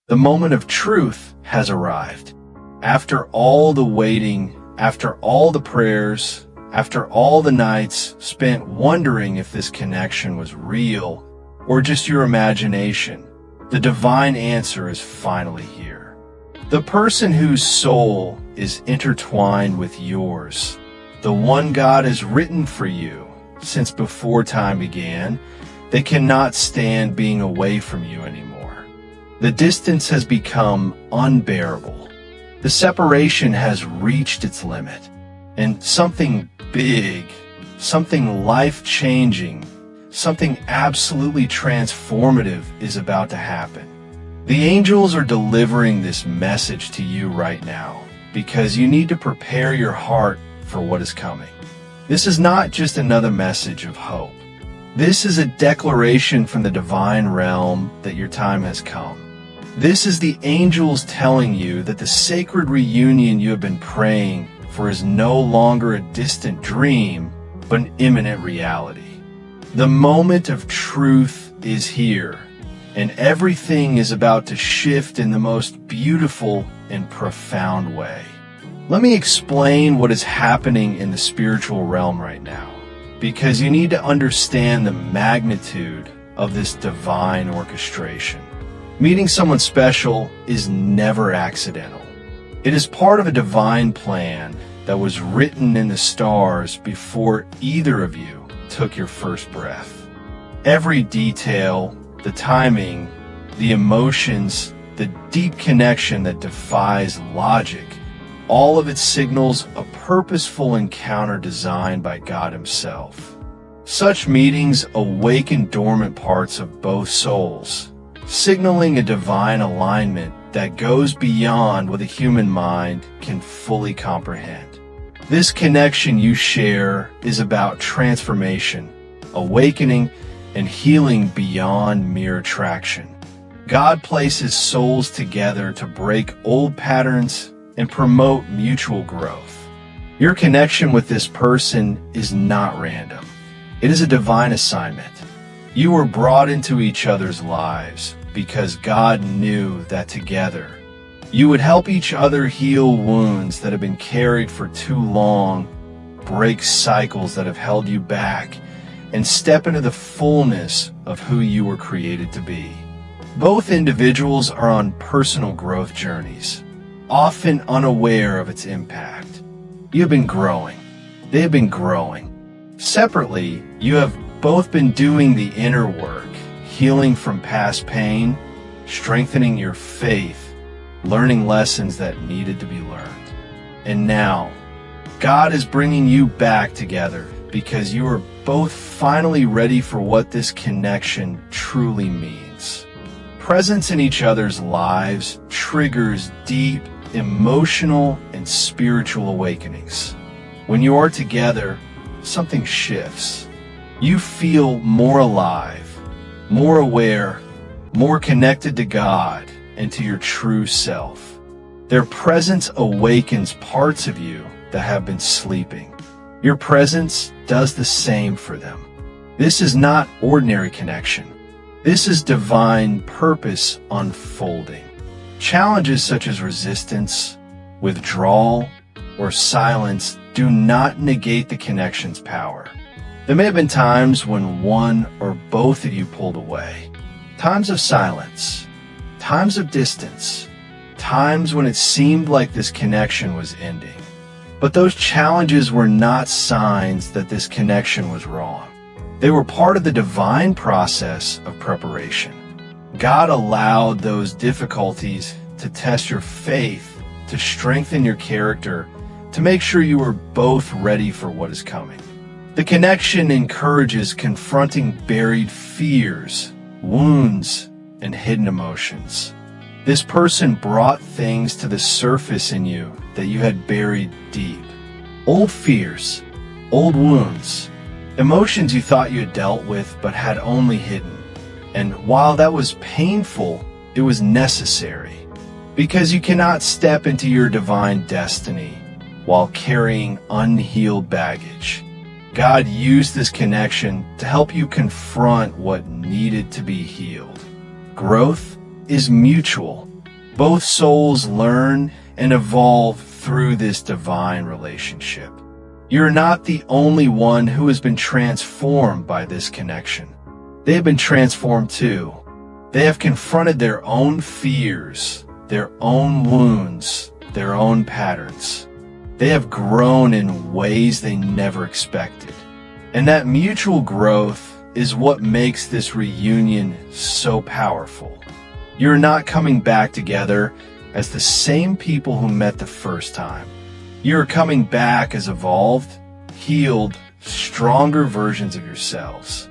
The moment of truth has arrived. After all the waiting, after all the prayers, after all the nights spent wondering if this connection was real or just your imagination, the divine answer is finally here. The person whose soul is intertwined with yours, the one God has written for you since before time began, they cannot stand being away from you anymore. The distance has become unbearable. The separation has reached its limit, and something big, something life-changing, something absolutely transformative is about to happen. The angels are delivering this message to you right now because you need to prepare your heart for what is coming. This is not just another message of hope. This is a declaration from the divine realm that your time has come. This is the angels telling you that the sacred reunion you have been praying for is no longer a distant dream, but an imminent reality. The moment of truth is here, and everything is about to shift in the most beautiful and profound way. Let me explain what is happening in the spiritual realm right now, because you need to understand the magnitude of this divine orchestration. Meeting someone special is never accidental. It is part of a divine plan that was written in the stars before either of you took your first breath. Every detail, the timing, the emotions, the deep connection that defies logic, all of it signals a purposeful encounter designed by God Himself. Such meetings awaken dormant parts of both souls, signaling a divine alignment that goes beyond what the human mind can fully comprehend. This connection you share is about transformation, awakening, and healing beyond mere attraction. God places souls together to break old patterns and promote mutual growth. Your connection with this person is not random. It is a divine assignment. You were brought into each other's lives because God knew that together you would help each other heal wounds that have been carried for too long, break cycles that have held you back, and step into the fullness of who you were created to be. Both individuals are on personal growth journeys, often unaware of its impact. You have been growing. They have been growing. Separately, you have both been doing the inner work, healing from past pain, strengthening your faith, learning lessons that needed to be learned. And now, God is bringing you back together because you are both finally ready for what this connection truly means. Presence in each other's lives triggers deep, emotional, and spiritual awakenings. When you are together, something shifts. You feel more alive, more aware, more connected to God and to your true self. Their presence awakens parts of you that have been sleeping. Your presence does the same for them. This is not ordinary connection. This is divine purpose unfolding. Challenges such as resistance, withdrawal, or silence do not negate the connection's power. There may have been times when one or both of you pulled away. Times of silence, times of distance, times when it seemed like this connection was ending. But those challenges were not signs that this connection was wrong. They were part of the divine process of preparation. God allowed those difficulties to test your faith, to strengthen your character, to make sure you were both ready for what is coming. The connection encourages confronting buried fears, wounds, and hidden emotions. This person brought things to the surface in you that you had buried deep. Old fears, old wounds, emotions you thought you had dealt with but had only hidden. And while that was painful, it was necessary, because you cannot step into your divine destiny while carrying unhealed baggage. God used this connection to help you confront what needed to be healed. Growth is mutual, Both souls learn and evolve through this divine relationship. You're not the only one who has been transformed by this connection. They have been transformed too. They have confronted their own fears, their own wounds, their own patterns. They have grown in ways they never expected. And that mutual growth is what makes this reunion so powerful. You're not coming back together as the same people who met the first time. You're coming back as evolved, healed, stronger versions of yourselves.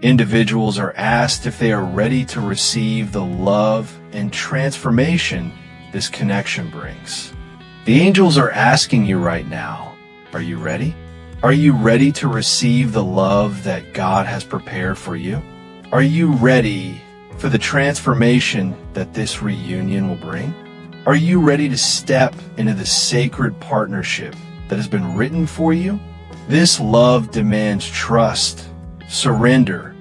Individuals are asked if they are ready to receive the love and transformation this connection brings. The angels are asking you right now, are you ready? Are you ready to receive the love that God has prepared for you? Are you ready for the transformation that this reunion will bring? Are you ready to step into the sacred partnership that has been written for you? This love demands trust, surrender,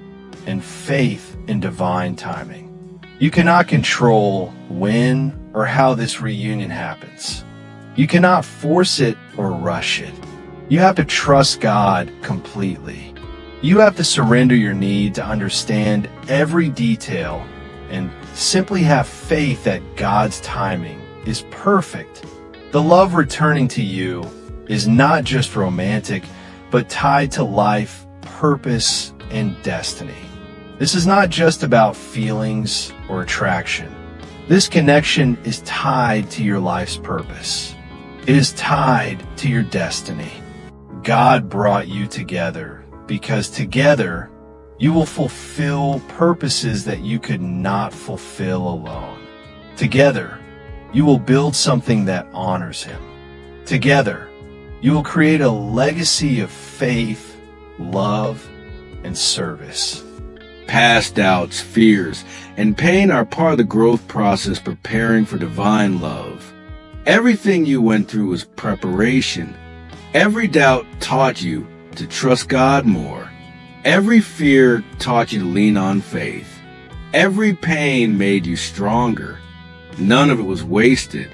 and faith in divine timing. You cannot control when or how this reunion happens. You cannot force it or rush it. You have to trust God completely. You have to surrender your need to understand every detail and simply have faith that God's timing is perfect. The love returning to you is not just romantic, but tied to life, purpose, and destiny. This is not just about feelings or attraction. This connection is tied to your life's purpose. It is tied to your destiny. God brought you together because together you will fulfill purposes that you could not fulfill alone. Together, you will build something that honors Him. Together, you will create a legacy of faith, love, and service. Past doubts, fears, and pain are part of the growth process preparing for divine love. Everything you went through was preparation. Every doubt taught you to trust God more. Every fear taught you to lean on faith. Every pain made you stronger. None of it was wasted.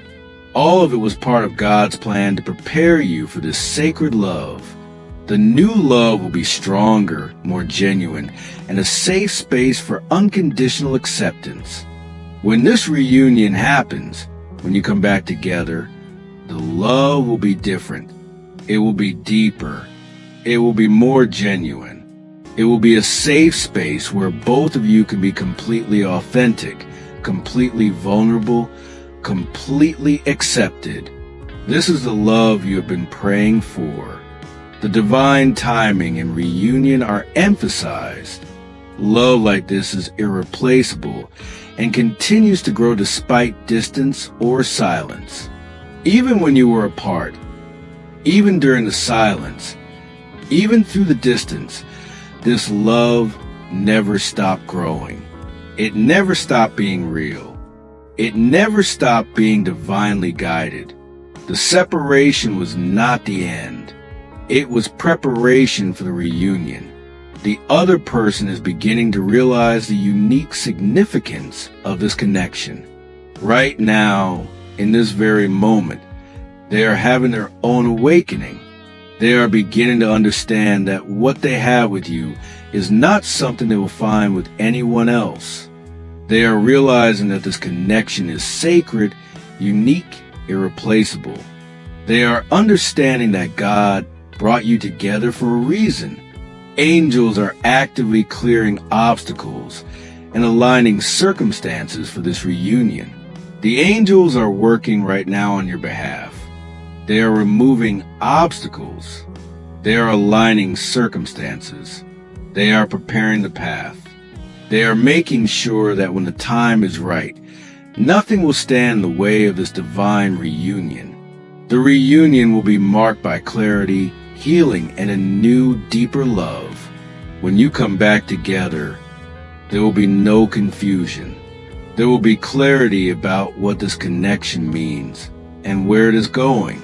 All of it was part of God's plan to prepare you for this sacred love. The new love will be stronger, more genuine, and a safe space for unconditional acceptance. When this reunion happens, when you come back together, the love will be different. It will be deeper. It will be more genuine. It will be a safe space where both of you can be completely authentic, completely vulnerable, completely accepted. This is the love you have been praying for. The divine timing and reunion are emphasized. Love like this is irreplaceable and continues to grow despite distance or silence. Even when you were apart, even during the silence, even through the distance, this love never stopped growing. It never stopped being real. It never stopped being divinely guided. The separation was not the end. It was preparation for the reunion. The other person is beginning to realize the unique significance of this connection. Right now, in this very moment, they are having their own awakening. They are beginning to understand that what they have with you is not something they will find with anyone else. They are realizing that this connection is sacred, unique, irreplaceable. They are understanding that God brought you together for a reason. Angels are actively clearing obstacles and aligning circumstances for this reunion. The angels are working right now on your behalf. They are removing obstacles. They are aligning circumstances. They are preparing the path. They are making sure that when the time is right, nothing will stand in the way of this divine reunion. The reunion will be marked by clarity, healing, and a new, deeper love. When you come back together, there will be no confusion. There will be clarity about what this connection means and where it is going.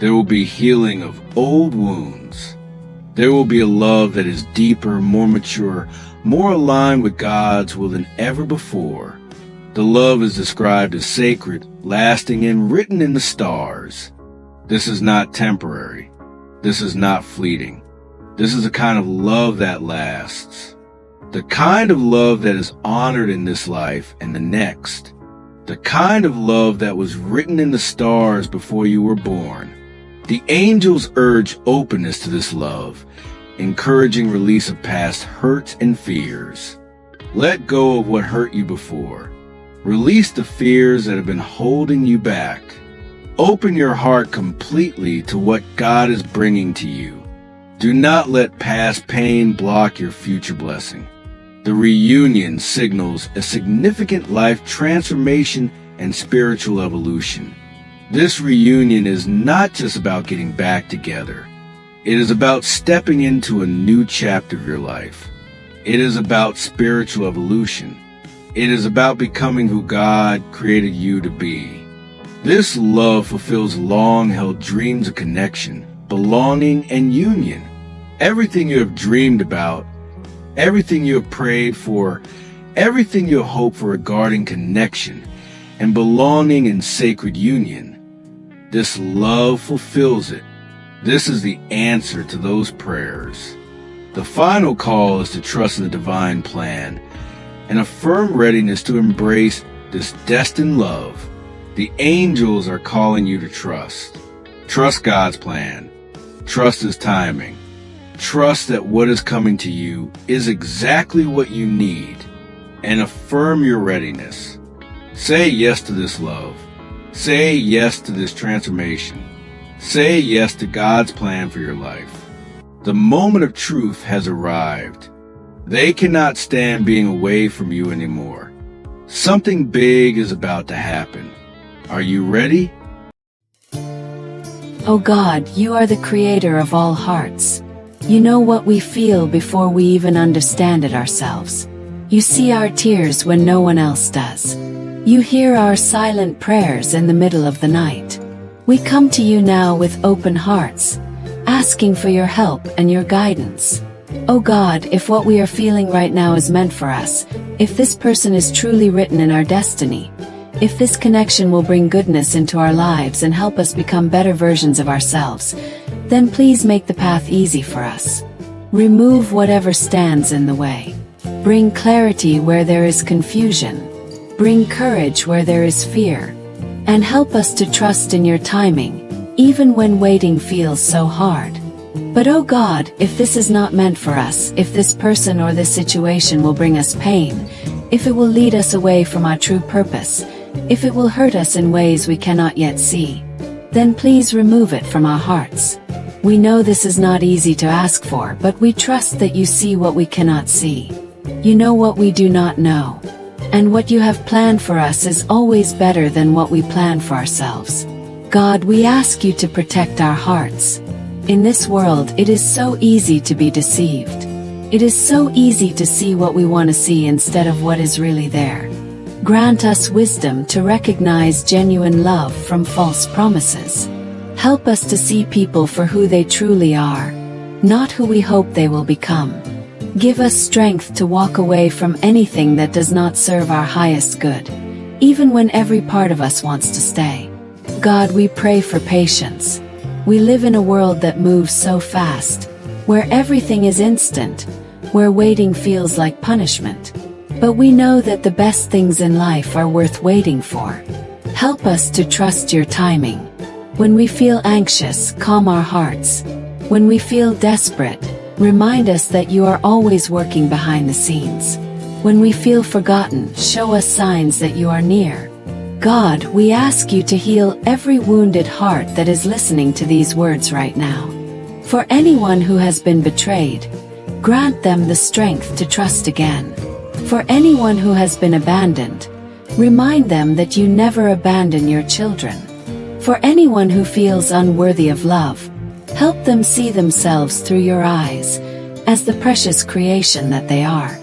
There will be healing of old wounds. There will be a love that is deeper, more mature, more aligned with God's will than ever before. The love is described as sacred, lasting, and written in the stars. This is not temporary. This is not fleeting. This is a kind of love that lasts. The kind of love that is honored in this life and the next. The kind of love that was written in the stars before you were born. The angels urge openness to this love, encouraging release of past hurts and fears. Let go of what hurt you before. Release the fears that have been holding you back. Open your heart completely to what God is bringing to you. Do not let past pain block your future blessing. The reunion signals a significant life transformation and spiritual evolution. This reunion is not just about getting back together. It is about stepping into a new chapter of your life. It is about spiritual evolution. It is about becoming who God created you to be. This love fulfills long-held dreams of connection, belonging, and union. Everything you have dreamed about, everything you have prayed for, everything you hope for regarding connection and belonging in sacred union. This love fulfills it. This is the answer to those prayers. The final call is to trust in the divine plan and a firm readiness to embrace this destined love. The angels are calling you to trust. Trust God's plan. Trust His timing. Trust that what is coming to you is exactly what you need, and affirm your readiness. Say yes to this love. Say yes to this transformation. Say yes to God's plan for your life. The moment of truth has arrived. They cannot stand being away from you anymore. Something big is about to happen. Are you ready? O God, you are the creator of all hearts. You know what we feel before we even understand it ourselves. You see our tears when no one else does. You hear our silent prayers in the middle of the night. We come to you now with open hearts, asking for your help and your guidance. O God, if what we are feeling right now is meant for us, if this person is truly written in our destiny, if this connection will bring goodness into our lives and help us become better versions of ourselves, then please make the path easy for us. Remove whatever stands in the way. Bring clarity where there is confusion. Bring courage where there is fear. And help us to trust in your timing, even when waiting feels so hard. But oh God, if this is not meant for us, if this person or this situation will bring us pain, if it will lead us away from our true purpose, if it will hurt us in ways we cannot yet see, then please remove it from our hearts. We know this is not easy to ask for, but we trust that you see what we cannot see. You know what we do not know. And what you have planned for us is always better than what we plan for ourselves. God, we ask you to protect our hearts. In this world, it is so easy to be deceived. It is so easy to see what we want to see instead of what is really there. Grant us wisdom to recognize genuine love from false promises. Help us to see people for who they truly are, not who we hope they will become. Give us strength to walk away from anything that does not serve our highest good, even when every part of us wants to stay. God, we pray for patience. We live in a world that moves so fast, where everything is instant, where waiting feels like punishment. But we know that the best things in life are worth waiting for. Help us to trust your timing. When we feel anxious, calm our hearts. When we feel desperate, remind us that you are always working behind the scenes. When we feel forgotten, show us signs that you are near. God, we ask you to heal every wounded heart that is listening to these words right now. For anyone who has been betrayed, grant them the strength to trust again. For anyone who has been abandoned, remind them that you never abandon your children. For anyone who feels unworthy of love, help them see themselves through your eyes, as the precious creation that they are.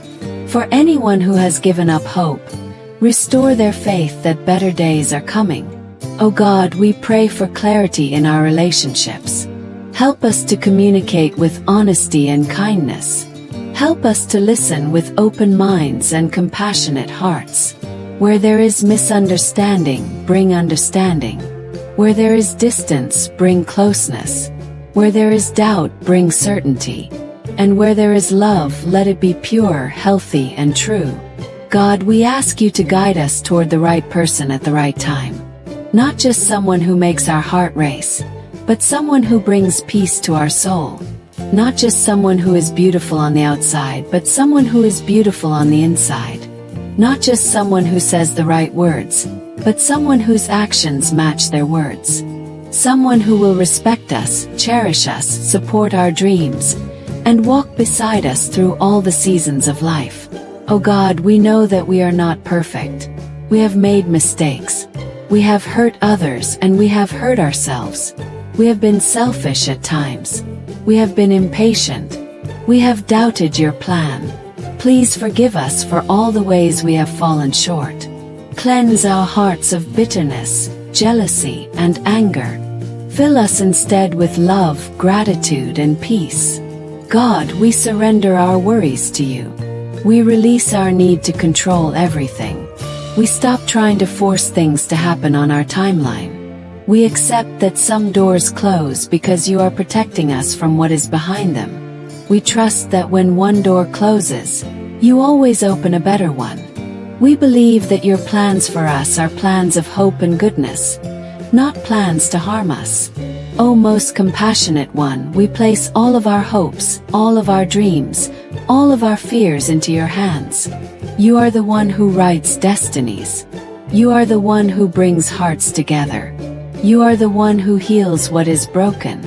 For anyone who has given up hope, restore their faith that better days are coming. O God, we pray for clarity in our relationships. Help us to communicate with honesty and kindness. Help us to listen with open minds and compassionate hearts. Where there is misunderstanding, bring understanding. Where there is distance, bring closeness. Where there is doubt, bring certainty. And where there is love, let it be pure, healthy, and true. God, we ask you to guide us toward the right person at the right time. Not just someone who makes our heart race, but someone who brings peace to our soul. Not just someone who is beautiful on the outside, but someone who is beautiful on the inside. Not just someone who says the right words, but someone whose actions match their words. Someone who will respect us, cherish us, support our dreams, and walk beside us through all the seasons of life. Oh God, we know that we are not perfect. We have made mistakes. We have hurt others and we have hurt ourselves. We have been selfish at times. We have been impatient. We have doubted your plan. Please forgive us for all the ways we have fallen short. Cleanse our hearts of bitterness, jealousy, and anger. Fill us instead with love, gratitude, and peace. God, we surrender our worries to you. We release our need to control everything. We stop trying to force things to happen on our timeline. We accept that some doors close because you are protecting us from what is behind them. We trust that when one door closes, you always open a better one. We believe that your plans for us are plans of hope and goodness, not plans to harm us. O most compassionate one, we place all of our hopes, all of our dreams, all of our fears into your hands. You are the one who writes destinies. You are the one who brings hearts together. You are the one who heals what is broken.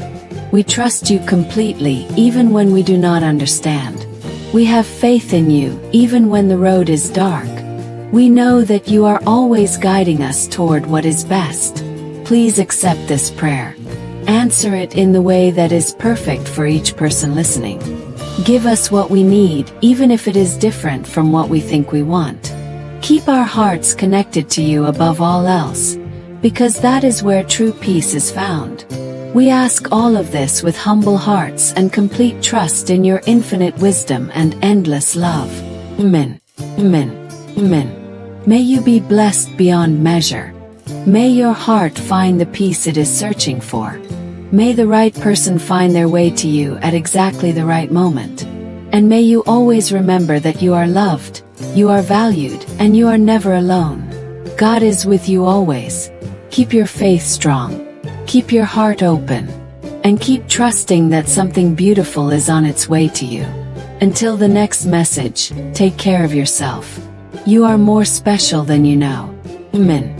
We trust you completely, even when we do not understand. We have faith in you, even when the road is dark. We know that you are always guiding us toward what is best. Please accept this prayer. Answer it in the way that is perfect for each person listening. Give us what we need, even if it is different from what we think we want. Keep our hearts connected to you above all else, because that is where true peace is found. We ask all of this with humble hearts and complete trust in your infinite wisdom and endless love. Amen. Amen. Amen. May you be blessed beyond measure. May your heart find the peace it is searching for. May the right person find their way to you at exactly the right moment. And may you always remember that you are loved, you are valued, and you are never alone. God is with you always. Keep your faith strong. Keep your heart open. And keep trusting that something beautiful is on its way to you. Until the next message, take care of yourself. You are more special than you know. Amen.